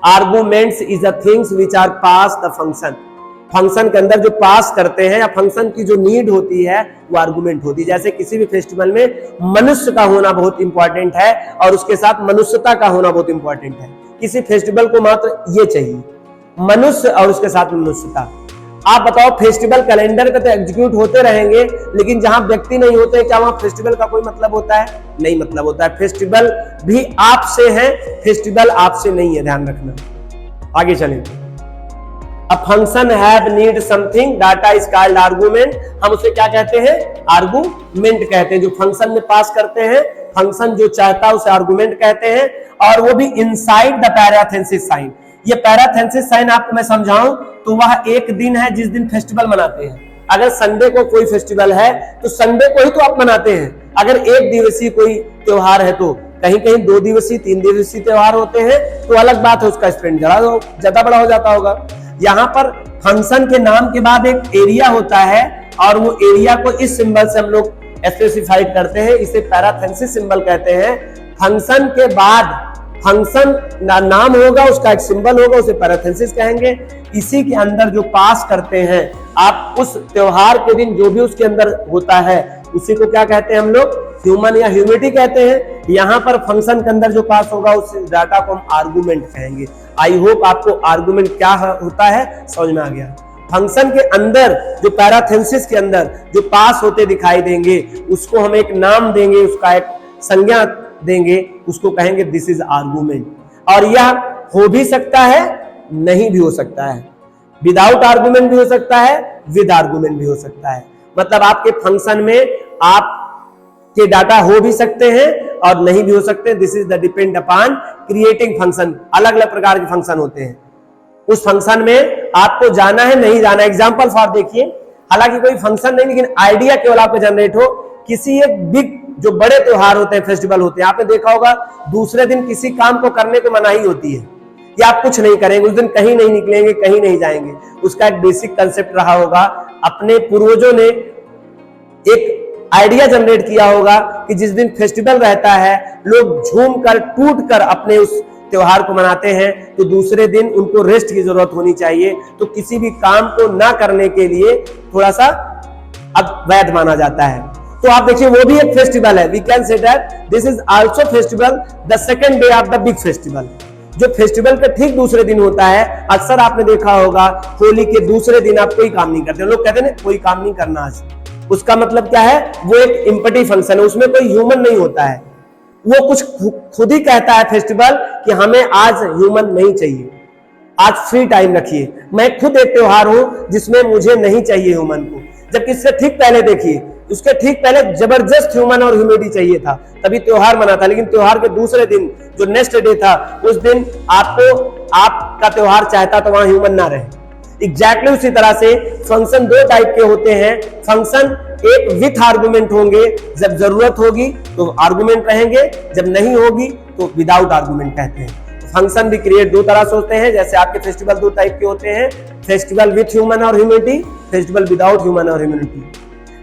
arguments is the things which are pass the function. Function के अंदर जो पास करते हैं, या फंक्शन की जो नीड होती है, वो आर्गुमेंट होती है। जैसे किसी भी फेस्टिवल में मनुष्य का होना बहुत इंपॉर्टेंट है, और उसके साथ मनुष्यता का होना बहुत इंपॉर्टेंट है। किसी फेस्टिवल को मात्र ये चाहिए, मनुष्य और उसके साथ मनुष्यता। आप बताओ, फेस्टिवल कैलेंडर पे तो एग्जीक्यूट होते रहेंगे, लेकिन जहां व्यक्ति नहीं होते, क्या वहां फेस्टिवल का कोई मतलब होता है, नहीं मतलब होता है। फेस्टिवल भी आपसे है, फेस्टिवल आपसे नहीं है, ध्यान रखना। आगे चलें। अब function have need something, data is called argument. हम उसे क्या कहते हैं, आर्गुमेंट कहते हैं। जो फंक्शन में पास करते हैं, फंक्शन जो चाहता है उसे आर्गुमेंट कहते हैं, और वो भी इनसाइड द पैराथेसिस साइन। ये पैराथेसिस साइन आपको मैं समझाऊं तो वह एक दिन है जिस दिन फेस्टिवल मनाते हैं। अगर संडे को कोई फेस्टिवल है तो संडे को ही तो आप मनाते हैं। अगर एक दिवसीय कोई त्योहार है तो कहीं कहीं 2 दिवसीय 3 दिवसीय त्योहार होते हैं, तो अलग बात है, उसका स्पेंड ज्यादा बड़ा हो जाता होगा। यहाँ पर फंक्शन के नाम के बाद एक एरिया होता है, और वो एरिया को इस सिंबल से हम लोग स्पेसिफाइड करते हैं, इसे पैराथेसिस सिंबल कहते हैं। फंक्शन के बाद फंक्शन नाम होगा, उसका एक सिंबल होगा, उसे पैराथेसिस कहेंगे। इसी के अंदर जो पास करते हैं आप, उस त्योहार के दिन जो भी उसके अंदर होता है, उसी को क्या कहते हैं हम लोग, ह्यूमन या ह्यूमिटी कहते हैं। यहाँ पर फंक्शन के अंदर जो पास होगा उस डाटा को हम आर्गुमेंट कहेंगे। आई होप आपको आर्गुमेंट क्या होता है समझ में आ गया। फंक्शन के अंदर जो पैराथेसिस के अंदर जो पास होते दिखाई देंगे, उसको हम एक नाम देंगे, उसका एक संज्ञा देंगे, उसको कहेंगे दिस इज आर्गुमेंट। और यह हो भी सकता है, नहीं भी हो सकता है, विदाउट आर्गुमेंट भी हो सकता है, विद आर्गुमेंट भी हो सकता है। मतलब आपके फंक्शन में आपके डाटा हो भी सकते हैं और नहीं भी हो सकते। This is the depend upon creating function. अलग अलग प्रकार के फंक्शन होते हैं, उस फंक्शन में आपको जाना है नहीं जाना। एग्जाम्पल फॉर देखिए, हालांकि कोई फंक्शन नहीं, लेकिन आइडिया केवल आपको जनरेट हो। किसी एक बिग जो बड़े त्योहार होते हैं, फेस्टिवल होते हैं, आपने देखा होगा दूसरे दिन किसी काम को करने को मनाही होती है, या आप कुछ नहीं करेंगे उस दिन, कहीं नहीं निकलेंगे, कहीं नहीं जाएंगे। उसका एक बेसिक कंसेप्ट रहा होगा, अपने पूर्वजों ने एक आइडिया जनरेट किया होगा कि जिस दिन फेस्टिवल रहता है लोग झूम कर टूट कर अपने उस त्योहार को मनाते हैं, तो दूसरे दिन उनको रेस्ट की जरूरत होनी चाहिए। तो किसी भी काम को ना करने के लिए थोड़ा सा अवैध माना जाता है। तो आप देखिए वो भी एक फेस्टिवल है। We can say that this is also festival, the second day of the big festival. जो फेस्टिवल के ठीक दूसरे दिन होता है, अक्सर आपने देखा होगा होली के दूसरे दिन आप कोई काम नहीं करते। लोग कहते हैं ना कोई काम नहीं करना आज, उसका मतलब क्या है, वो एक इम्पटी फंक्शन है, उसमें कोई ह्यूमन नहीं होता है। वो कुछ खुद ही कहता है फेस्टिवल कि हमें आज ह्यूमन नहीं चाहिए, आज फ्री टाइम रखिए। मैं खुद एक त्योहार हूं जिसमें मुझे नहीं चाहिए ह्यूमन को। जबकि इससे ठीक पहले देखिए, उसके ठीक पहले जबरदस्त ह्यूमन और ह्यूमिडिटी चाहिए था, तभी त्योहार मना था। लेकिन त्योहार के दूसरे दिन जो नेक्स्ट डे था, उस दिन आपका त्योहार चाहता तो वहां ह्यूमन ना रहे। एग्जैक्टली उसी तरह से फंक्शन दो टाइप के होते हैं। फंक्शन एक विथ आर्गुमेंट होंगे, जब जरूरत होगी तो आर्गुमेंट रहेंगे, जब नहीं होगी तो विदाउट आर्गुमेंट कहते हैं। तो फंक्शन भी क्रिएट दो तरह से होते हैं, जैसे आपके फेस्टिवल दो टाइप के होते हैं, फेस्टिवल विथ ह्यूमन और ह्यूमिडिटी, फेस्टिवल विदाउट ह्यूमन और ह्यूमिडिटी।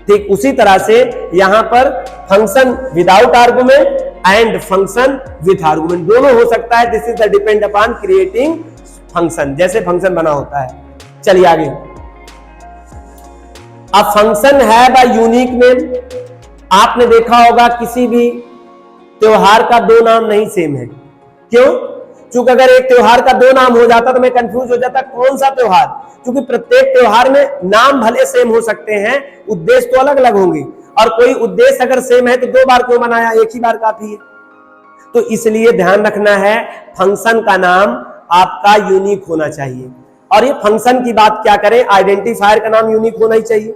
ठीक उसी तरह से यहां पर function without argument and function with argument दोनों हो सकता है। This is the depend upon creating function, जैसे फंक्शन बना होता है। चलिए आगे, अब फंक्शन है बाय यूनिक नेम। आपने देखा होगा किसी भी त्योहार का दो नाम नहीं सेम है। क्यों? क्योंकि अगर एक त्योहार का दो नाम हो जाता तो मैं कंफ्यूज हो जाता कौन सा त्योहार, क्योंकि प्रत्येक त्योहार में नाम भले सेम हो सकते हैं, उद्देश्य तो अलग अलग होंगे। और कोई उद्देश्य अगर सेम है तो दो बार क्यों मनाया, एक ही बार काफी है। तो इसलिए ध्यान रखना है, फंक्शन का नाम आपका यूनिक होना चाहिए। और ये फंक्शन की बात क्या करें, आइडेंटिफायर का नाम यूनिक होना ही चाहिए।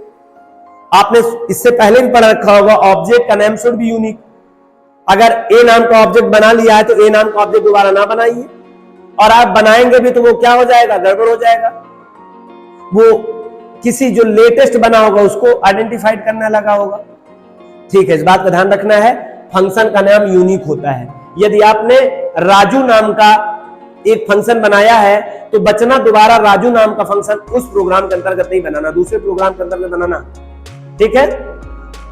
आपने इससे पहले भी पढ़ रखा होगा, ऑब्जेक्ट का नाम शुड बी यूनिक। अगर ए नाम का ऑब्जेक्ट बना लिया है तो ए नाम का ऑब्जेक्ट दोबारा ना बनाइए, और आप बनाएंगे भी तो वो क्या हो जाएगा, गड़बड़ हो जाएगा। वो किसी जो लेटेस्ट बना होगा उसको आइडेंटिफाइड करने लगा होगा। ठीक है, इस बात का ध्यान रखना है, फंक्शन का नाम यूनिक होता है। यदि आपने राजू नाम का एक फंक्शन बनाया है तो बचना दोबारा राजू नाम का फंक्शन उस प्रोग्राम के अंतर्गत नहीं बनाना, दूसरे प्रोग्राम के अंतर्गत बनाना। ठीक है,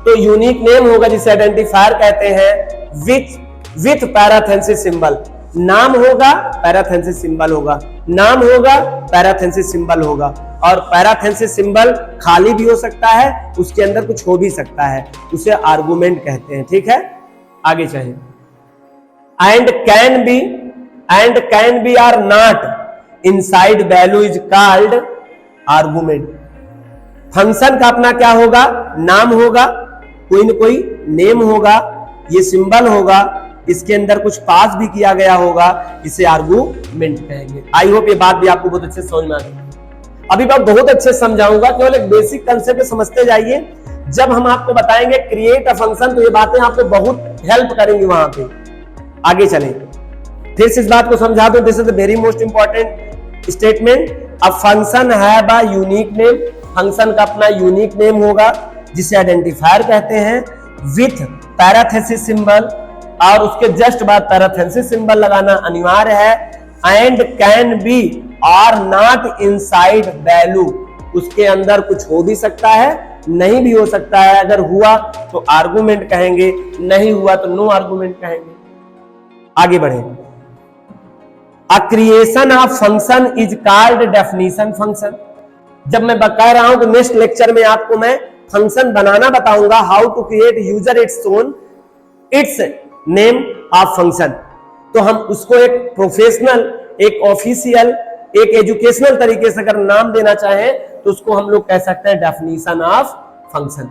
तो यूनिक नेम होगा जिसे आइडेंटिफायर कहते हैं, विथ पैराथेसिस सिंबल। नाम होगा, पैराथेसिस सिंबल होगा, नाम होगा, पैराथेसिस सिंबल होगा। और पैराथेसिस सिंबल खाली भी हो सकता है, उसके अंदर कुछ हो भी सकता है, उसे आर्गुमेंट कहते हैं। ठीक है, आगे चलिए। And can be or not inside value is called argument. Function का अपना क्या होगा, नाम होगा, कोई न कोई नेम होगा, ये सिंबल होगा, इसके अंदर कुछ पास भी किया गया होगा, इसे आर्गुमेंट कहेंगे। आई होप ये बात भी आपको बहुत अच्छे समझ में आ गई। अभी मैं बहुत अच्छे समझाऊंगा, केवल एक बेसिक कंसेप्ट समझते जाइए। जब हम आपको बताएंगे क्रिएट अ फंक्शन तो ये बातें आपको बहुत हेल्प करेंगी वहां पे। आगे चलें, फिर से इस बात को समझा दो, this is the very most important statement. A function have a unique name, function का अपना यूनिक नेम होगा जिसे आइडेंटिफायर कहते हैं, विथ पैराथेसिस सिंबल, और उसके जस्ट बाद पैराथेसिस सिंबल लगाना अनिवार्य है। And can be or not inside value, उसके अंदर कुछ हो भी सकता है, नहीं भी हो सकता है। अगर हुआ तो आर्गुमेंट कहेंगे, नहीं हुआ तो नो आर्गुमेंट कहेंगे। आगे बढ़े, अ creation of function is called definition function. जब मैं कह रहा हूं तो नेक्स्ट लेक्चर में आपको मैं फंक्शन बनाना बताऊंगा, how to create user its own its name of function. तो हम उसको एक प्रोफेशनल, एक ऑफिशियल, एक एजुकेशनल तरीके से अगर नाम देना चाहें तो उसको हम लोग कह सकते हैं डेफिनेशन ऑफ फंक्शन।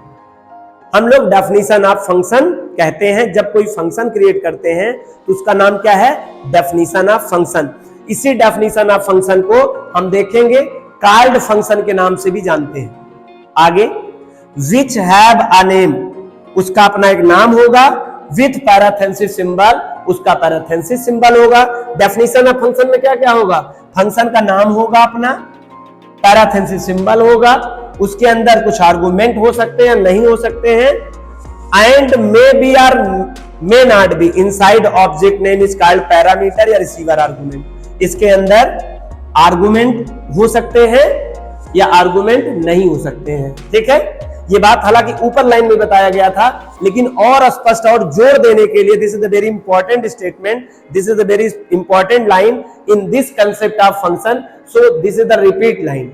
हम लोग डेफिनेशन ऑफ फंक्शन कहते हैं, जब कोई फंक्शन क्रिएट करते हैं तो उसका नाम क्या है, डेफिनेशन ऑफ फंक्शन। इसी डेफिनेशन ऑफ फंक्शन को हम देखेंगे कॉल्ड फंक्शन के नाम से भी जानते हैं। आगे, विच हैव अ नेम, उसका अपना एक नाम होगा, विथ पैराथेसिस सिंबल, उसका पैराथेसिस सिंबल होगा। डेफिनेशन ऑफ फंक्शन में क्या क्या होगा, फंक्शन का नाम होगा अपना, पैराथेसिस सिंबल होगा, उसके अंदर कुछ आर्गुमेंट हो सकते हैं, नहीं हो सकते हैं, and may be or may not be inside object name is called parameter या रिसीवर आर्गुमेंट। इसके अंदर आर्गुमेंट हो सकते हैं या आर्गुमेंट नहीं हो सकते हैं, ठीक है। ये बात हालांकि ऊपर लाइन में बताया गया था, लेकिन और स्पष्ट और जोर देने के लिए this is a very important statement, this is a very important line in this concept of function, so this is the repeat line,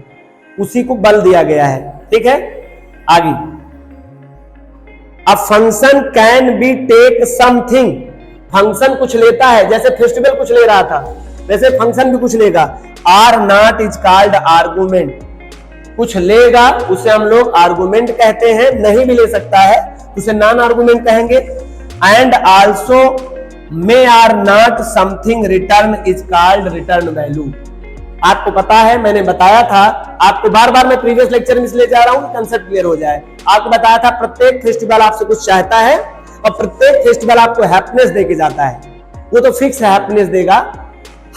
उसी को बल दिया गया है, ठीक है। आगे, a function can be take something, function कुछ लेता है, जैसे फेस्टिवल कुछ ले रहा था वैसे फंक्शन भी कुछ लेगा। Or not is called argument, कुछ लेगा उसे हम लोग आर्गुमेंट कहते हैं, नहीं भी ले सकता है उसे नॉन आर्गुमेंट कहेंगे। And also may or not something return is called return value. आपको पता है, मैंने बताया था आपको, बार बार मैं प्रीवियस लेक्चर में इसलिए जा रहा हूं कंसेप्ट क्लियर हो जाए। आपको बताया था प्रत्येक फेस्टिवल आपसे कुछ चाहता है और प्रत्येक फेस्टिवल आपको हैप्पीनेस देके जाता है, वो तो फिक्स है, हैप्पीनेस देगा,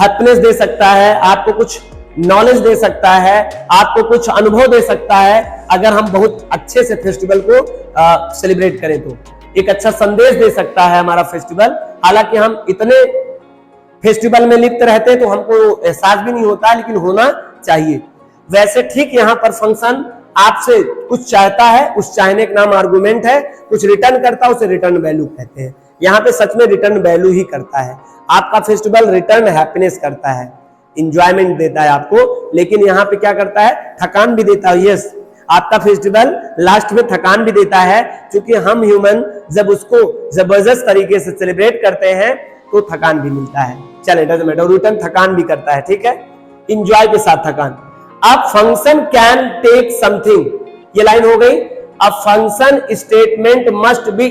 हैप्पीनेस दे सकता है, आपको कुछ नॉलेज दे सकता है, आपको कुछ अनुभव दे सकता है, अगर हम बहुत अच्छे से फेस्टिवल को सेलिब्रेट करें तो एक अच्छा संदेश दे सकता है हमारा फेस्टिवल। हालांकि हम इतने फेस्टिवल में लिप्त रहते हैं तो हमको एहसास भी नहीं होता है, लेकिन होना चाहिए। वैसे ठीक यहाँ पर फंक्शन आपसे कुछ चाहता है, उस चाहने का नाम आर्गुमेंट है, कुछ रिटर्न करता है उसे रिटर्न वैल्यू कहते हैं। यहाँ पे सच में रिटर्न वैल्यू ही करता है। आपका फेस्टिवल रिटर्न हैप्पीनेस करता है, इंजॉयमेंट देता है आपको, लेकिन यहाँ पे क्या करता है, थकान भी देता है। यस, आपका फेस्टिवल लास्ट में थकान भी देता है, क्योंकि हम ह्यूमन जब उसको जबरदस्त तरीके से सेलिब्रेट करते हैं तो थकान भी मिलता है। चले, डजंट मैटर, रिटर्न थकान भी करता है, ठीक है, इंजॉय के साथ थकान। अब फंक्शन कैन टेक समथिंग, ये लाइन हो गई। अब function statement must be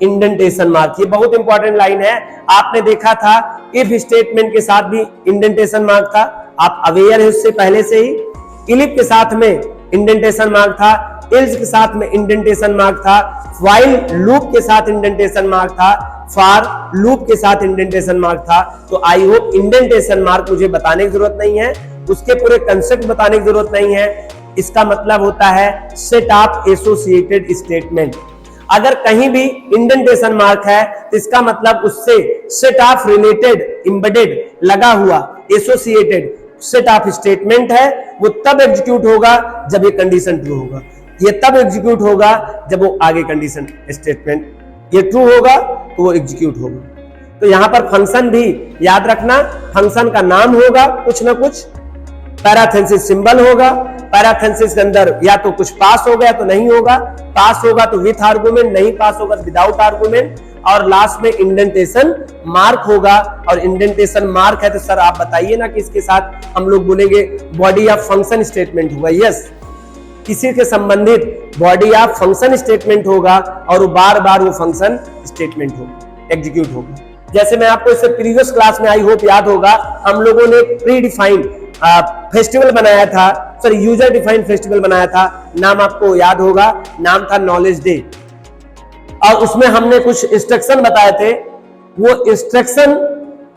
indentation mark, ये बहुत इंपॉर्टेंट लाइन है। आपने देखा था इफ स्टेटमेंट के साथ भी इंडेंटेशन मार्क था, आप अवेयर है उससे पहले से ही। इलिफ के साथ में इंडेंटेशन मार्क था, एल्स के साथ में इंडेंटेशन मार्क था, व्हाइल लूप के साथ इंडेंटेशन मार्क था, फॉर लूप के साथ इंडेंटेशन मार्क था। तो आई होप इंडेंटेशन मार्क मुझे बताने की जरूरत नहीं है, उसके पूरे कंसेप्ट बताने की जरूरत नहीं है। इसका मतलब होता है सेट ऑफ एसोसिएटेड स्टेटमेंट। अगर कहीं भी इंडेंटेशन मार्क है तो इसका मतलब उससे सेट ऑफ रिलेटेड, एम्बेडेड, लगा हुआ, एसोसिएटेड सेट ऑफ स्टेटमेंट है, वो तब एग्जीक्यूट होगा जब ये कंडीशन ट्रू होगा। ये तब एग्जीक्यूट होगा जब वो आगे कंडीशन स्टेटमेंट ये ट्रू होगा तो वो एग्जीक्यूट होगा। तो यहां पर फंक्शन भी याद रखना, फंक्शन का नाम होगा कुछ ना कुछ, पैराथेसिस सिंबल होगा, पैराथेसिस के अंदर या तो कुछ पास होगा या तो नहीं होगा, पास होगा तो विथ आर्गुमेंट, नहीं पास होगा तो विदाउट आर्गुमेंट, और लास्ट में इंडेंटेशन मार्क होगा। और इंडेंटेशन मार्क है तो सर आप बताइए ना कि इसके साथ हम लोग बोलेंगे बॉडी ऑफ फंक्शन स्टेटमेंट होगा। यस, किसी के संबंधित बॉडी ऑफ फंक्शन स्टेटमेंट होगा और वो बार बार वो फंक्शन स्टेटमेंट होगा, एग्जीक्यूट होगा। जैसे मैं आपको इससे प्रीवियस क्लास में आई होप याद होगा, हम लोगों ने प्री डिफाइंड फेस्टिवल बनाया था, सॉरी यूजर डिफाइंड फेस्टिवल बनाया था, नाम आपको याद होगा, नाम था नॉलेज डे। और उसमें हमने कुछ इंस्ट्रक्शन बताए थे। वो इंस्ट्रक्शन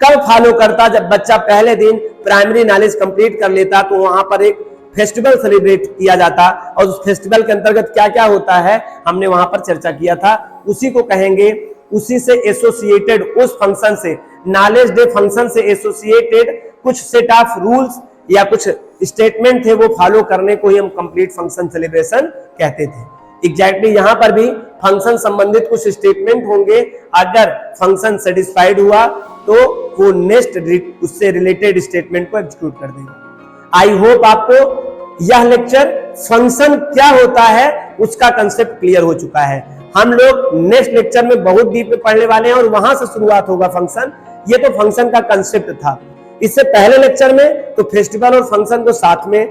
कब फॉलो करता, जब बच्चा पहले दिन प्राइमरी नॉलेज कंप्लीट कर लेता तो वहां पर एक फेस्टिवल सेलिब्रेट किया जाता, और उस फेस्टिवल के अंतर्गत क्या क्या होता है हमने वहां पर चर्चा किया था, उसी को कहेंगे। उसी से एसोसिएटेड, उस फंक्शन से, नॉलेज डे फंक्शन से एसोसिएटेड कुछ सेट ऑफ रूल्स या कुछ स्टेटमेंट थे, वो फॉलो करने को ही हम कंप्लीट फंक्शन सेलिब्रेशन कहते थे। एग्जैक्टली यहाँ पर भी फंक्शन संबंधित कुछ स्टेटमेंट होंगे। अगर फंक्शन सेटिस्फाइड हुआ तो वो नेक्स्ट उससे रिलेटेड स्टेटमेंट को एग्जीक्यूट कर देगा। आई होप आपको यह लेक्चर फंक्शन क्या होता है उसका कंसेप्ट क्लियर हो चुका है। हम लोग नेक्स्ट लेक्चर में बहुत डीप में पढ़ने वाले हैं और वहां से शुरुआत होगा फंक्शन। ये तो फंक्शन का कंसेप्ट था। इससे पहले लेक्चर में तो फेस्टिवल और फंक्शन को साथ में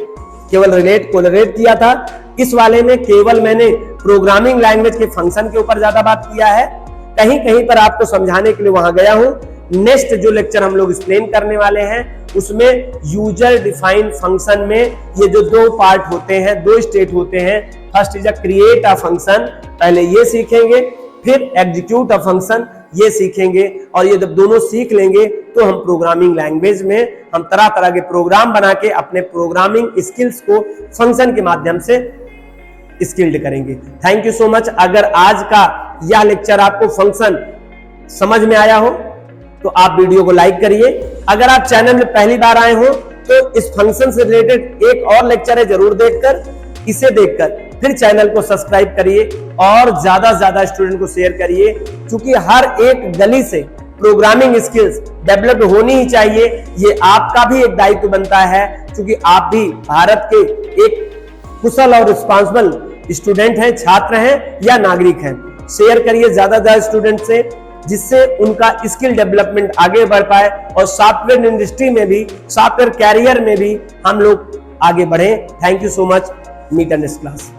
केवल कोलरेट किया था। इस वाले में केवल मैंने प्रोग्रामिंग लैंग्वेज के फंक्शन के ऊपर ज्यादा बात किया है, कहीं कहीं पर आपको समझाने के लिए वहां गया हूं। नेक्स्ट जो लेक्चर हम लोग एक्सप्लेन करने वाले हैं उसमें यूजर डिफाइंड फंक्शन में ये जो दो पार्ट होते हैं, दो स्टेट होते हैं। First is a create a function, पहले ये सीखेंगे, फिर एग्जीक्यूट अ फंक्शन ये सीखेंगे। और ये जब दोनों सीख लेंगे तो हम प्रोग्रामिंग लैंग्वेज में हम तरह तरह के प्रोग्राम बना के अपने प्रोग्रामिंग स्किल्स को फंक्शन के माध्यम से स्किल्ड करेंगे। Thank you so much. अगर आज का यह लेक्चर आपको फंक्शन समझ में आया हो तो आप वीडियो को लाइक करिए। अगर आप चैनल में पहली बार आए हो तो इस फंक्शन से रिलेटेड एक और लेक्चर है, जरूर देखकर इसे देखकर फिर चैनल को सब्सक्राइब करिए और ज्यादा से ज्यादा स्टूडेंट को शेयर करिए, क्योंकि हर एक गली से प्रोग्रामिंग स्किल्स डेवलप होनी ही चाहिए। ये आपका भी एक दायित्व बनता है, क्योंकि आप भी भारत के एक कुशल और रिस्पॉन्सिबल स्टूडेंट हैं, छात्र हैं या नागरिक हैं। शेयर करिए ज्यादा से ज्यादा स्टूडेंट से, जिससे उनका स्किल डेवलपमेंट आगे बढ़ पाए और सॉफ्टवेयर इंडस्ट्री में भी, सॉफ्टवेयर कैरियर में भी हम लोग आगे बढ़े। Thank you so much. Meet in this class.